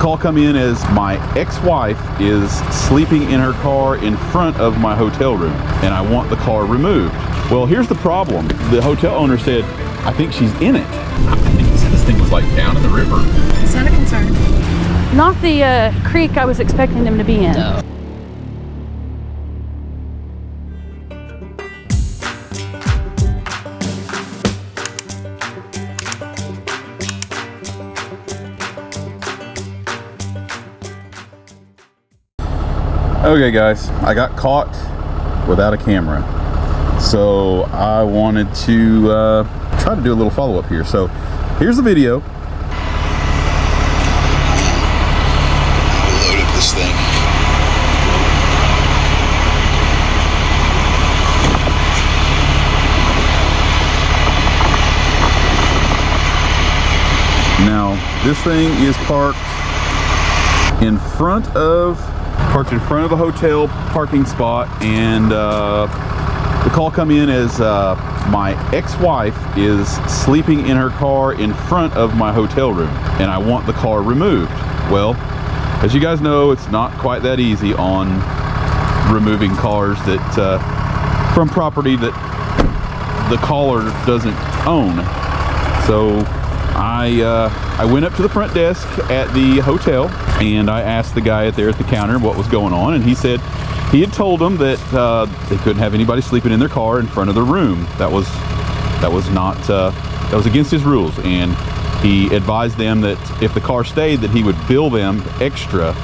call come in as my ex-wife is sleeping in her car in front of my hotel room, and I want the car removed. Well, here's the problem. The hotel owner said, I think she's in it. I think he said this thing was like down in the river. It's not a concern. Not the creek I was expecting them to be in. No. Okay guys, I got caught without a camera. So I wanted to try to do a little follow-up here. So here's the video. Loaded this thing. Now this thing is parked in front of a hotel parking spot, and the call come in as my ex-wife is sleeping in her car in front of my hotel room, and I want the car removed. Well, as you guys know, it's not quite that easy on removing cars that from property that the caller doesn't own. So I went up to the front desk at the hotel, and I asked the guy there at the counter what was going on, and he said he had told them that they couldn't have anybody sleeping in their car in front of their room. That was against his rules, and he advised them that if the car stayed, that he would bill them extra.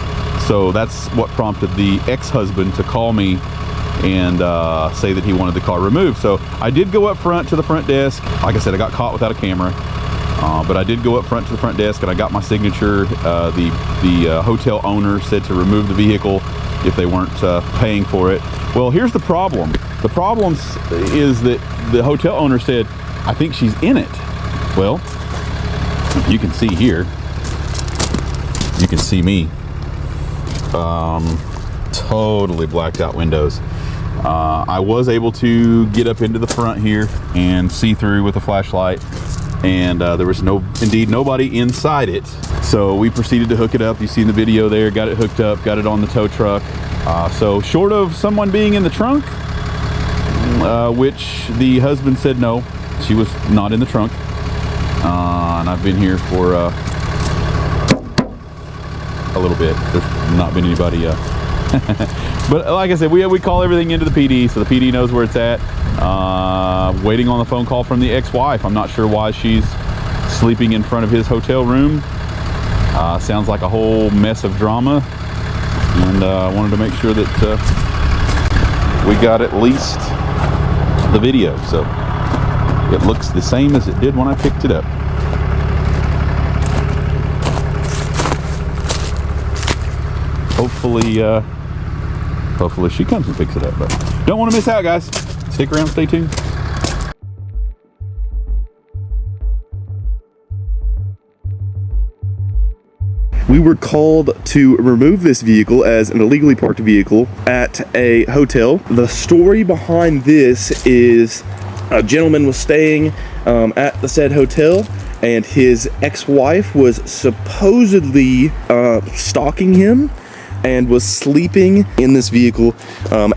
So that's what prompted the ex-husband to call me and say that he wanted the car removed. So I did go up front to the front desk. Like I said, I got caught without a camera. But I did go up front to the front desk and I got my signature. The hotel owner said to remove the vehicle if they weren't paying for it. Well, here's the problem. The problem is that the hotel owner said, I think she's in it. Well, you can see here. You can see me. Totally blacked out windows. I was able to get up into the front here and see through with a flashlight. And there was indeed nobody inside it. So we proceeded to hook it up. You see in the video there, got it hooked up, got it on the tow truck. So short of someone being in the trunk, which the husband said no, she was not in the trunk. And I've been here for a little bit. There's not been anybody. But like I said, we call everything into the PD, so the PD knows where it's at. Waiting on the phone call from the ex-wife. I'm not sure why she's sleeping in front of his hotel room. Sounds like a whole mess of drama, and I wanted to make sure that we got at least the video, so it looks the same as it did when I picked it up. Hopefully she comes and picks it up, but don't want to miss out, guys. Stick around, stay tuned. We were called to remove this vehicle as an illegally parked vehicle at a hotel. The story behind this is a gentleman was staying at the said hotel, and his ex-wife was supposedly stalking him and was sleeping in this vehicle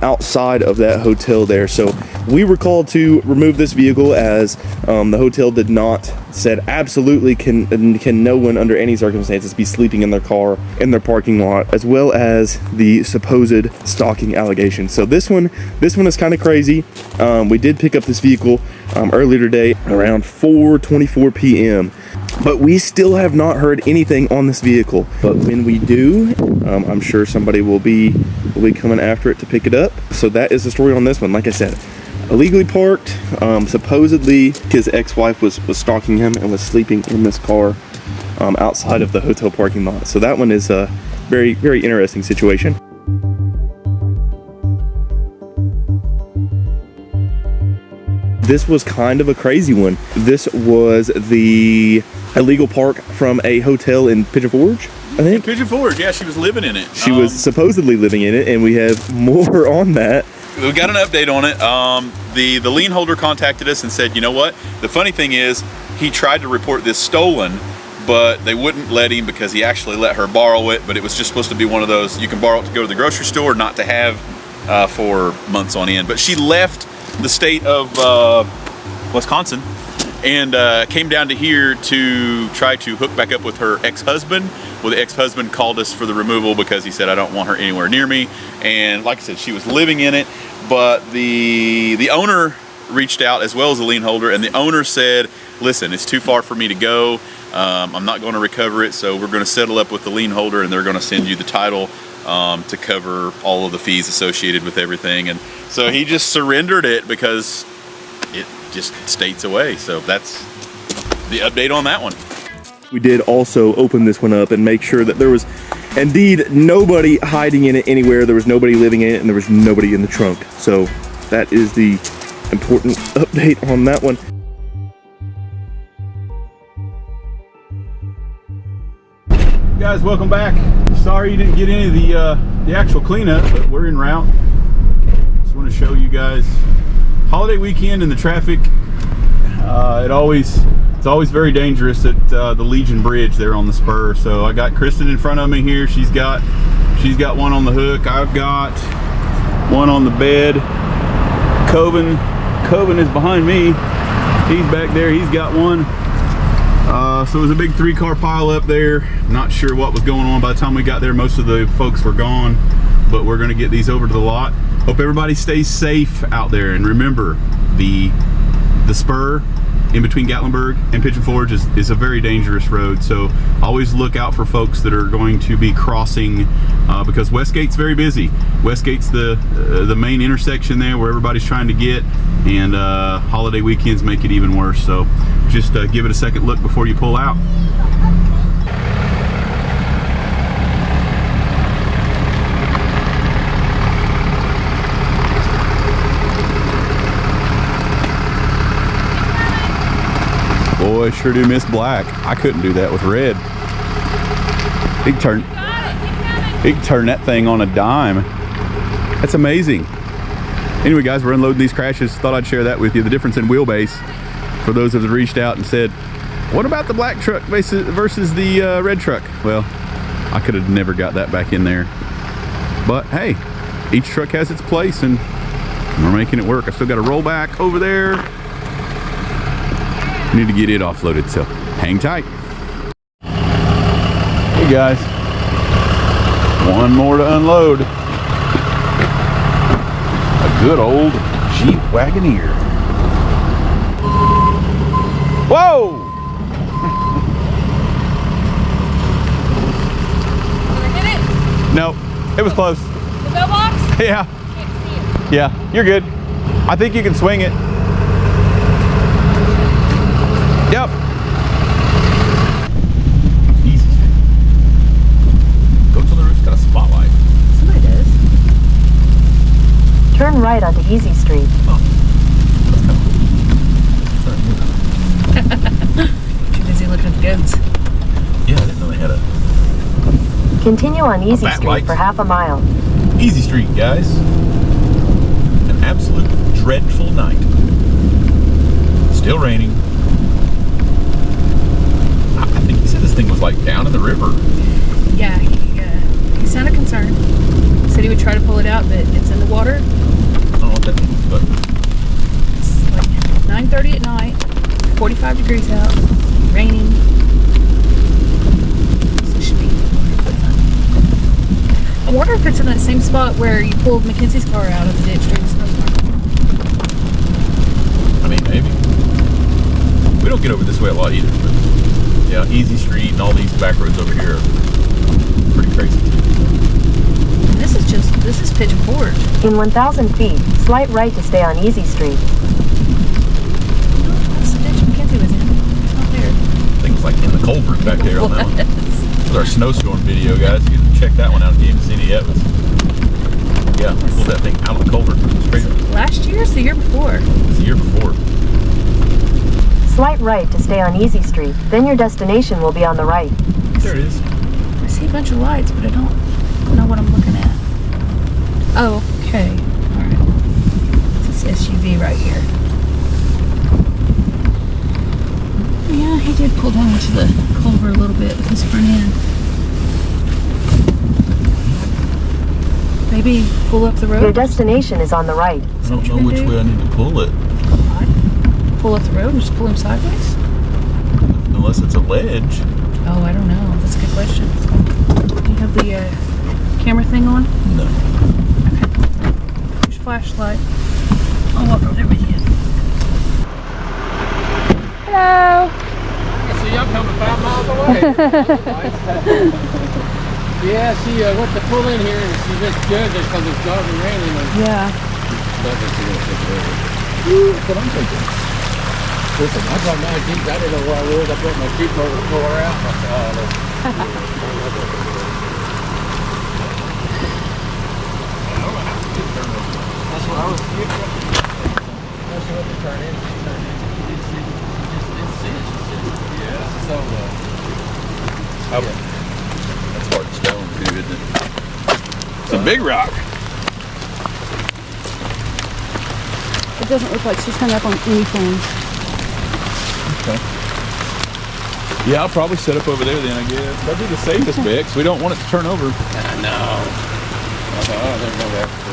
outside of that hotel there. So we were called to remove this vehicle as the hotel did not, said absolutely can no one under any circumstances be sleeping in their car in their parking lot, as well as the supposed stalking allegations. So this one is kind of crazy. We did pick up this vehicle earlier today around 4:24 p.m. But we still have not heard anything on this vehicle. But when we do, I'm sure somebody will be coming after it to pick it up. So that is the story on this one. Like I said, illegally parked. Supposedly his ex-wife was stalking him and was sleeping in this car outside of the hotel parking lot. So that one is a very, very interesting situation. This was kind of a crazy one. This was the illegal park from a hotel in Pigeon Forge, I think. Pigeon Forge, yeah, she was living in it. She was supposedly living in it, and we have more on that. We got an update on it. The lien holder contacted us and said, you know what? The funny thing is, he tried to report this stolen, but they wouldn't let him because he actually let her borrow it, but it was just supposed to be one of those, you can borrow it to go to the grocery store, not to have for months on end. But she left the state of Wisconsin and came down to here to try to hook back up with her ex-husband. Well, the ex-husband called us for the removal because he said, I don't want her anywhere near me. And like I said, she was living in it, but the owner reached out as well as the lien holder, and the owner said, listen, it's too far for me to go. I'm not going to recover it, so we're going to settle up with the lien holder, and they're going to send you the title to cover all of the fees associated with everything. And so he just surrendered it because it just states away. So that's the update on that one. We did also open this one up and make sure that there was indeed nobody hiding in it anywhere. There was nobody living in it, and there was nobody in the trunk. So that is the important update on that one. Guys, welcome back. Sorry you didn't get any of the actual cleanup, but we're en route. Just want to show you guys holiday weekend and the traffic. It's always very dangerous at the Legion Bridge there on the spur. So I got Kristen in front of me here. She's got one on the hook. I've got one on the bed. Coven is behind me. He's back there. He's got one. So it was a big 3-car pile up there. Not sure what was going on. By the time we got there, most of the folks were gone, but we're going to get these over to the lot. Hope everybody stays safe out there, and remember, the spur in between Gatlinburg and Pigeon Forge is a very dangerous road, so always look out for folks that are going to be crossing because Westgate's very busy. Westgate's the main intersection there where everybody's trying to get, and holiday weekends make it even worse, so just give it a second look before you pull out. Boy, sure do miss black. I couldn't do that with red. He can turn that thing on a dime. That's amazing. Anyway, guys, we're unloading these crashes. Thought I'd share that with you. The difference in wheelbase for those that have reached out and said, what about the black truck versus the red truck? Well, I could have never got that back in there. But hey, each truck has its place and we're making it work. I still got a rollback over there. Need to get it offloaded, so hang tight. Hey guys, one more to unload. A good old Jeep Wagoneer. Whoa! Did I hit it? No, it was close. The mailbox? Yeah. Can't see it. Yeah, you're good. I think you can swing it. Yep. Easy. Go to the roof, got a spotlight. Somebody does. Turn right onto Easy Street. Oh. Too busy looking at the goats. Yeah, I didn't know they had a Continue on Easy bat Street light. for half a mile. Easy Street, guys. An absolute dreadful night. Still raining. I think he said this thing was like down in the river. Yeah, he sounded concerned. Said he would try to pull it out, but it's in the water. I don't know what that means, but It's like 9:30 at night, 45 degrees out, raining. So it should be wonderfully fun. I wonder if it's in that same spot where you pulled Mackenzie's car out of the ditch during the snowstorm. I mean, maybe. We don't get over this way a lot either, but yeah, Easy Street and all these back roads over here are pretty crazy. And this is Pigeon Forge. In 1,000 feet, slight right to stay on Easy Street. No, that's the ditch Mackenzie was in. It's not there. I think it's like in the culvert back there on that one. This is our snowstorm video, guys. You can check that one out if you haven't seen it yet. Yeah, pulled that thing out of the culvert. It's crazy. Last year or the year before? It's the year before. Slight right to stay on Easy Street. Then your destination will be on the right. There it is. I see a bunch of lights, but I don't know what I'm looking at. Oh, okay. Alright. It's this SUV right here. Yeah, he did pull down into the culvert a little bit with his front end. Maybe pull up the road? Your destination is on the right. I don't know which way I need to pull it. Pull up the road and just pull him sideways? Unless it's a ledge. Oh, I don't know. That's a good question. Do you have the camera thing on? No. Here's your flashlight. I'll walk over there with you. Hello. I see y'all coming 5 miles away. Yeah, she went to pull in here and she just judged it because it's dark and raining. And Yeah. that's what I'm thinking. Listen, I brought my Jeep. I didn't know where I was. I brought my Jeep over to pull her out. I said, oh, look. That's what I was thinking. That's what they turn in. She turned in. She just didn't see it. She said, yeah. So, That's hard stone too, isn't it? It's a big rock. It doesn't look like she's hung up on anything. Okay. Yeah, I'll probably set up over there then, I guess. That'd be the safest bet, because we don't want it to turn over. I know. I thought, oh, there's no after.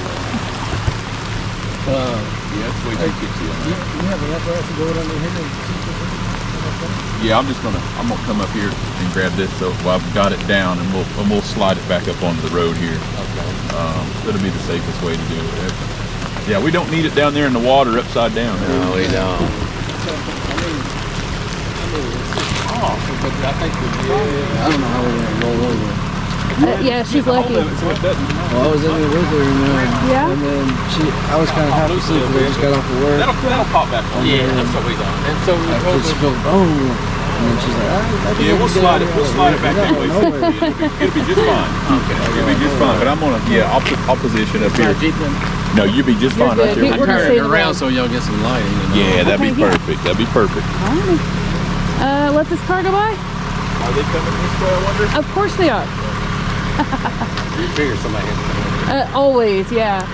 Yeah, that's the way they get you. You have enough room to go under here? Yeah, I'm gonna come up here and grab this so I've got it down, and we'll slide it back up onto the road here. Okay. That'll be the safest way to do it. Yeah, we don't need it down there in the water upside down. No, we don't. But I think I don't know how we're gonna roll over. Yeah, she's lucky. So it doesn't. Well, I was in there with her, Yeah? and then I was kind of half asleep because I just got off of work. That'll pop back on. Yeah, that's what we done. And so we told her, and then she's like, I think Yeah, we'll slide it. We'll slide it back that anyway. It'll be just fine. Okay. It'll be just fine. But I'm gonna, I'll position up here. No, you'll be just fine right good. there. We're gonna Turn stay it around so y'all get some lighting. Yeah, that'd be Okay, yeah. perfect. That'd be perfect. Alright. Let this car go by? Are they coming this way, I wonder? Of course they are. You figure somebody has to come over. Always, yeah.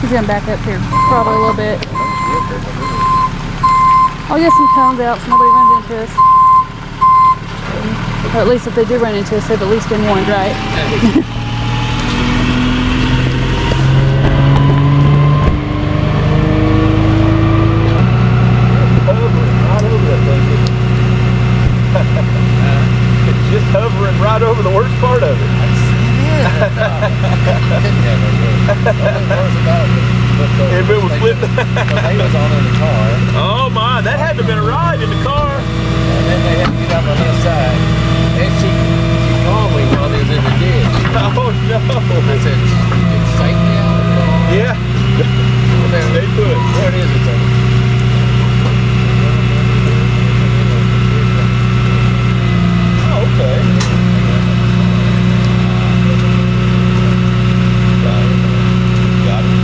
He's gonna back up here probably a little bit. I'll get some cones out so nobody runs into us. Or at least if they do run into us, they've at least been warned, right? Just hovering right over the worst part of it. If it was flipped. He was on in the car, Oh my, that had to have been a ride in the car. and then they had to get out on the other side. And she called me while they was in the ditch. Oh no. I said, it's safely out. Yeah. Stay put. There it is. It's a, Oh, okay. Got it.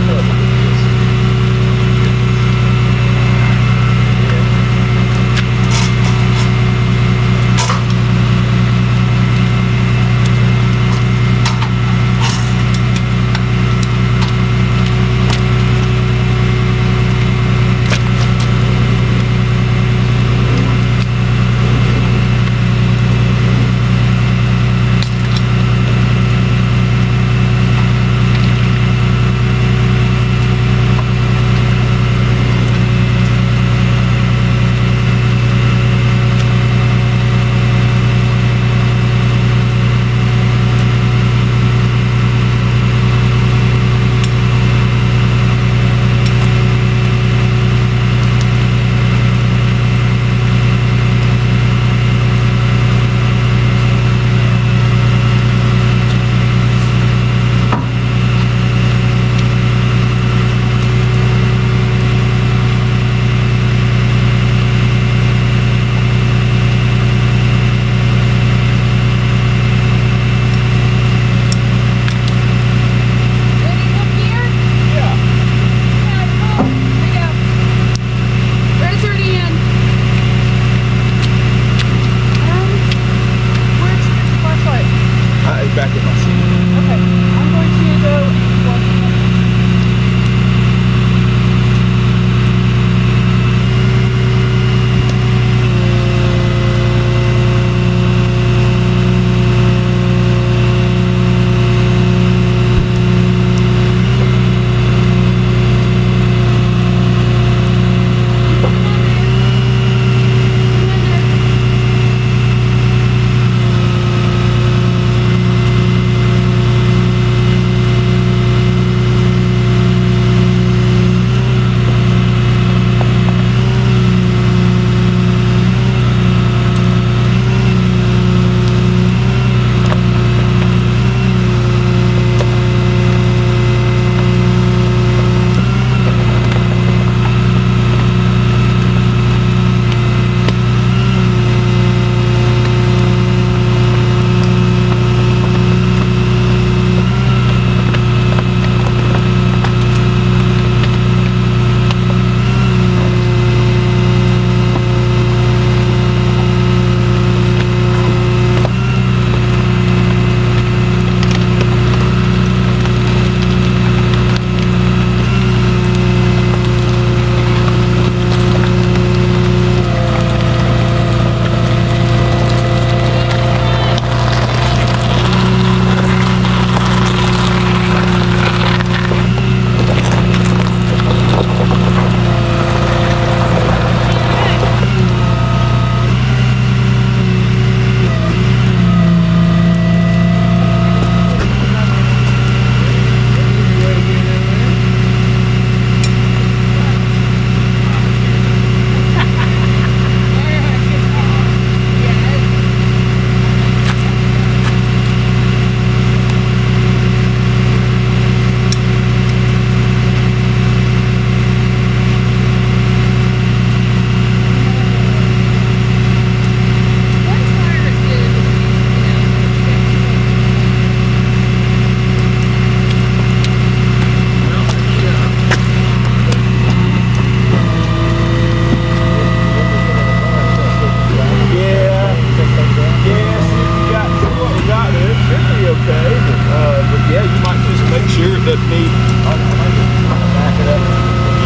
it doesn't need. Back it up.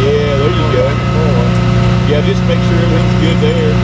Yeah, there you go. Yeah, just make sure everything's good there.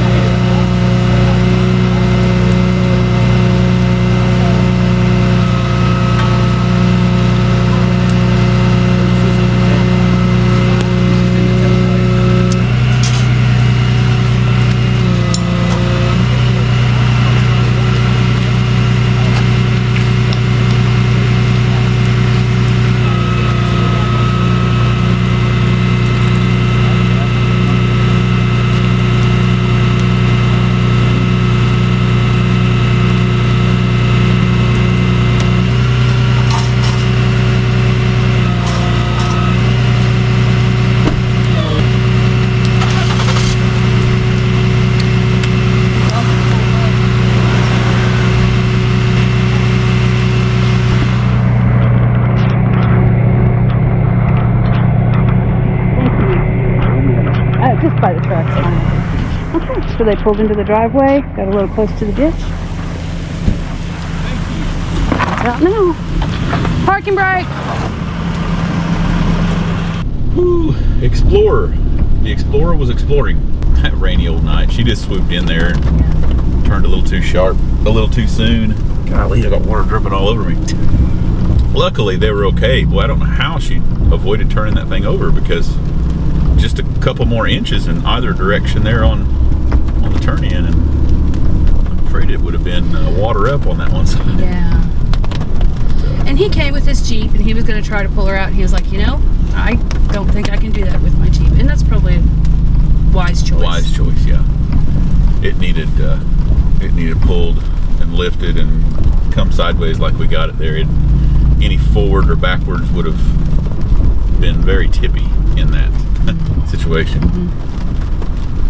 Just by the truck, fine. Okay, so they pulled into the driveway, got a little close to the ditch. It's out now. Parking brake! Woo, Explorer. The Explorer was exploring that rainy old night. She just swooped in there and turned a little too sharp, a little too soon. Golly, I got water dripping all over me. Luckily, they were okay. Well, I don't know how she avoided turning that thing over, because just a couple more inches in either direction there on the turn in, and I'm afraid it would have been water up on that one side. Yeah. And he came with his Jeep and he was going to try to pull her out. He was like, you know, I don't think I can do that with my Jeep. And that's probably a wise choice. Wise choice, yeah. It needed pulled and lifted and come sideways like we got it there. Any forward or backwards would have been very tippy in that situation. Mm-hmm.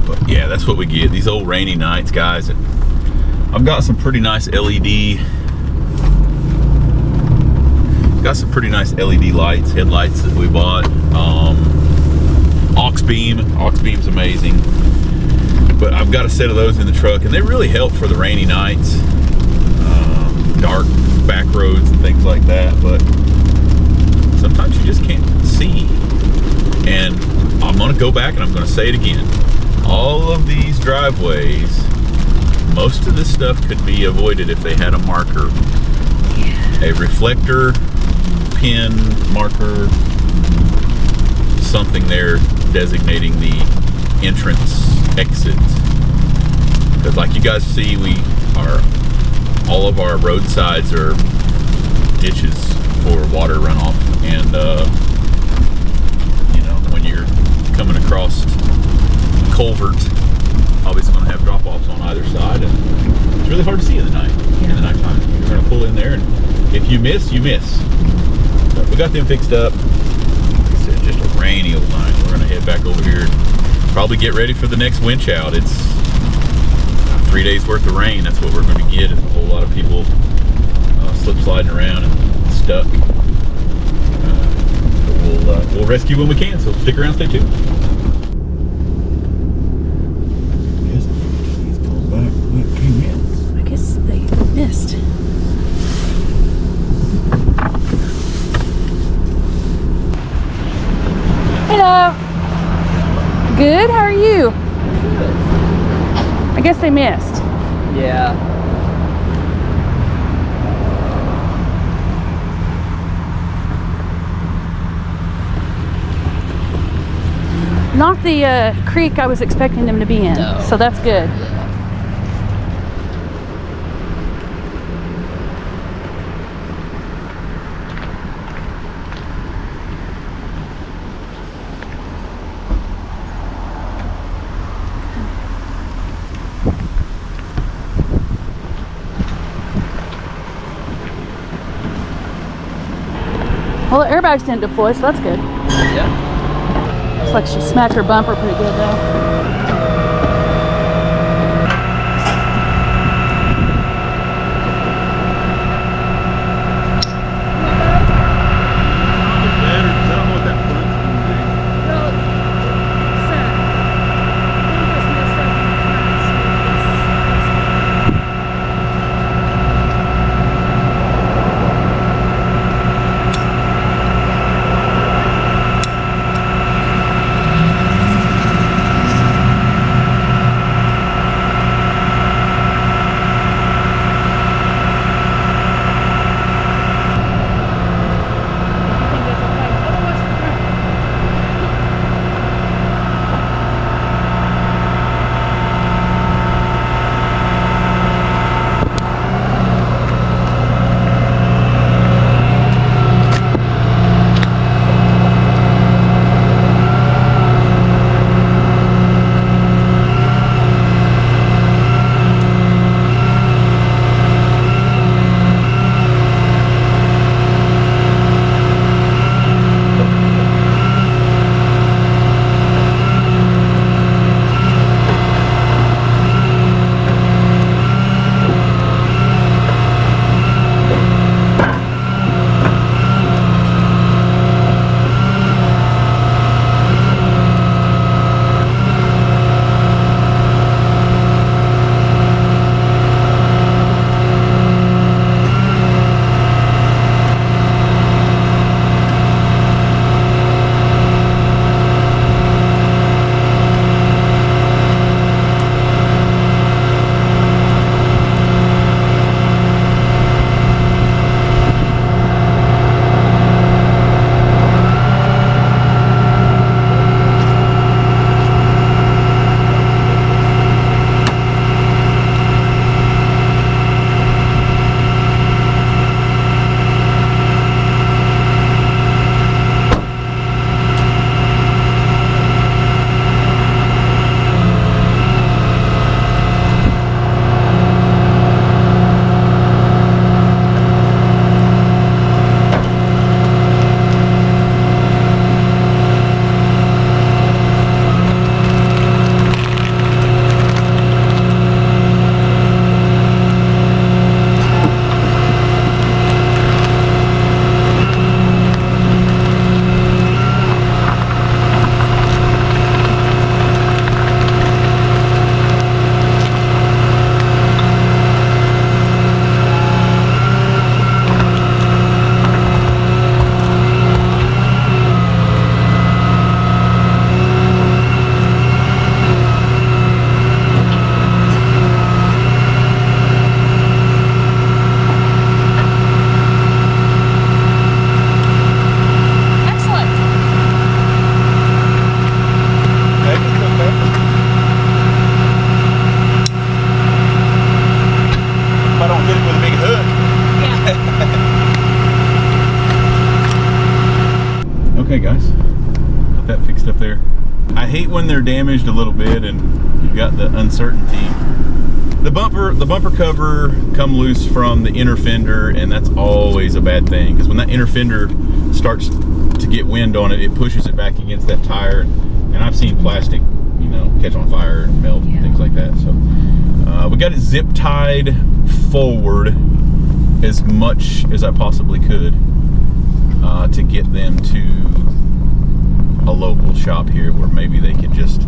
But yeah, that's what we get. These old rainy nights, guys. I've got some pretty nice LED. Got some pretty nice LED lights, headlights that we bought. Aux beam's amazing. But I've got a set of those in the truck, and they really help for the rainy nights, dark back roads and things like that. But sometimes you just can't see. And I'm gonna go back and I'm gonna say it again. All of these driveways, most of this stuff could be avoided if they had a marker. A reflector, pin, marker, something there designating the entrance, exit. Because like you guys see, all of our roadsides are ditches for water runoff, and when you're coming across culvert, obviously going to have drop-offs on either side, and it's really hard to see in the night. Yeah. In the nighttime, you're going to pull in there, and if you miss, you miss. But we got them fixed up. Like I said, just a rainy old night. We're going to head back over here, probably get ready for the next winch out. It's 3 days worth of rain. That's what we're going to get. Is a whole lot of people slip sliding around and stuck. We'll rescue when we can, so stick around, stay tuned. He's going back. What came in? I guess they missed. Hello. Good, how are you? I guess they missed. Yeah. Not the creek I was expecting them to be in, No. so that's good. Well, the airbags didn't deploy, so that's good. Yeah. Looks like she smacked her bumper pretty good though. Okay, guys, got that fixed up there. I hate when they're damaged a little bit and you've got the uncertainty. The bumper cover come loose from the inner fender, and that's always a bad thing, because when that inner fender starts to get wind on it, it pushes it back against that tire, and I've seen plastic, you know, catch on fire and melt and things like that. So we got it zip tied forward as much as I possibly could to get them to a local shop here where maybe they could just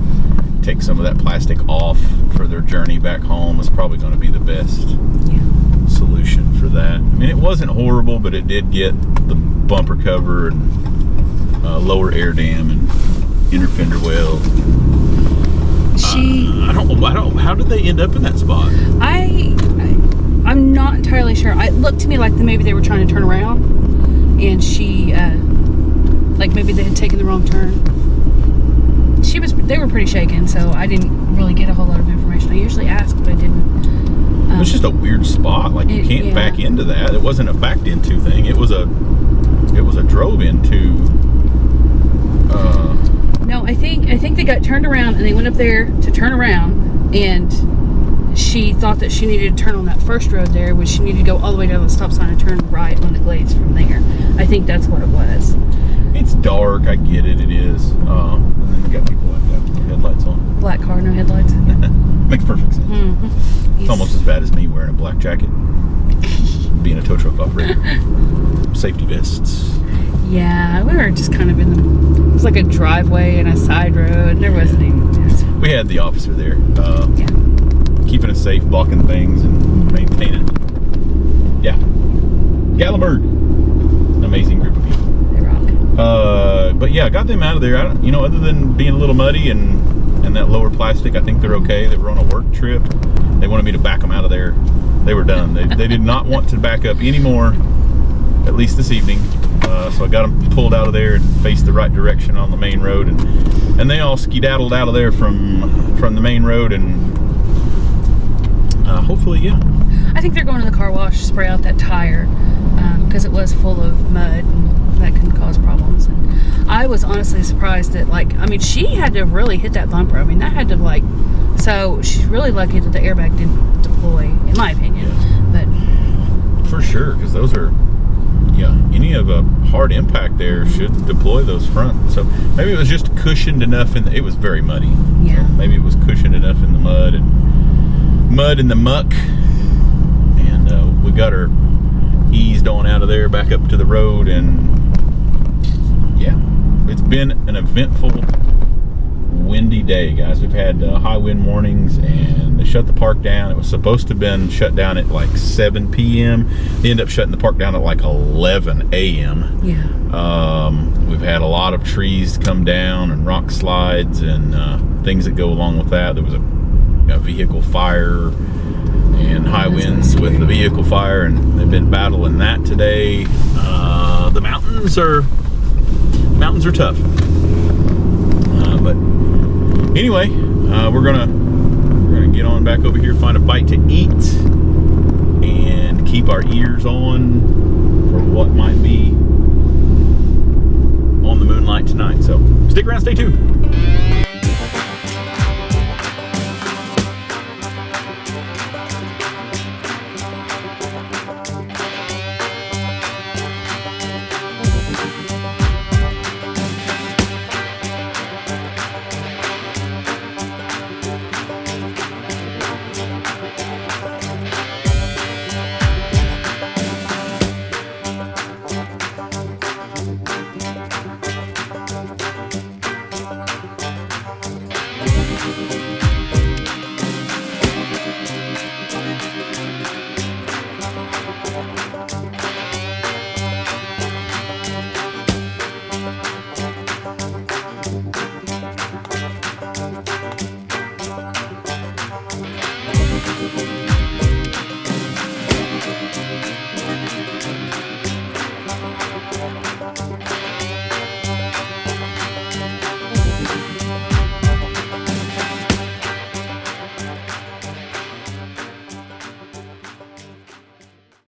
take some of that plastic off for their journey back home. Is probably going to be the best solution for that. I mean, it wasn't horrible, but it did get the bumper cover and lower air dam and inner fender well. I don't. How did they end up in that spot? I'm not entirely sure. It looked to me like maybe they were trying to turn around, and she, like maybe they had taken the wrong turn. They were pretty shaken, so I didn't really get a whole lot of information. I usually ask, but I didn't. It was just a weird spot. Like, you can't back into that. It wasn't a backed into thing. It was a drove into. No, I think they got turned around, and they went up there to turn around, and she thought that she needed to turn on that first road there, which she needed to go all the way down the stop sign and turn right on the glades from there. I think that's what it was. It's dark. I get it. It is. And then you got people like that with their headlights on. Black car, no headlights. Makes perfect sense. Mm-hmm. It's almost as bad as me wearing a black jacket, being a tow truck operator. Safety vests. Yeah, we were just kind of it was like a driveway and a side road. There wasn't even. We had the officer there, keeping us safe, blocking things, and maintaining. Yeah, Gatlinburg, amazing group of people. They rock. But yeah, got them out of there. Other than being a little muddy and that lower plastic, I think they're okay. They were on a work trip. They wanted me to back them out of there. They were done. They did not want to back up anymore, at least this evening. So I got them pulled out of there and faced the right direction on the main road, and they all skedaddled out of there from the main road, and hopefully, yeah. I think they're going to the car wash, spray out that tire, because it was full of mud, and that can cause problems. And I was honestly surprised that, she had to really hit that bumper. I mean, that had to, so she's really lucky that the airbag didn't deploy, in my opinion. Yeah. But for sure, because those are, any of a hard impact there should deploy those front. So maybe it was just cushioned enough, it was very muddy. Yeah. So maybe it was cushioned enough in the mud and the muck, and we got her eased on out of there back up to the road. And yeah, it's been an eventful, windy day, guys. We've had high wind warnings, and they shut the park down. It was supposed to have been shut down at 7 p.m. They ended up shutting the park down at 11 a.m. yeah, we've had a lot of trees come down and rock slides and things that go along with that. There was a vehicle fire and high winds with the vehicle fire, and they've been battling that today. The mountains are tough, but anyway, we're gonna get on back over here, find a bite to eat, and keep our ears on for what might be on the moonlight tonight. So stick around, stay tuned.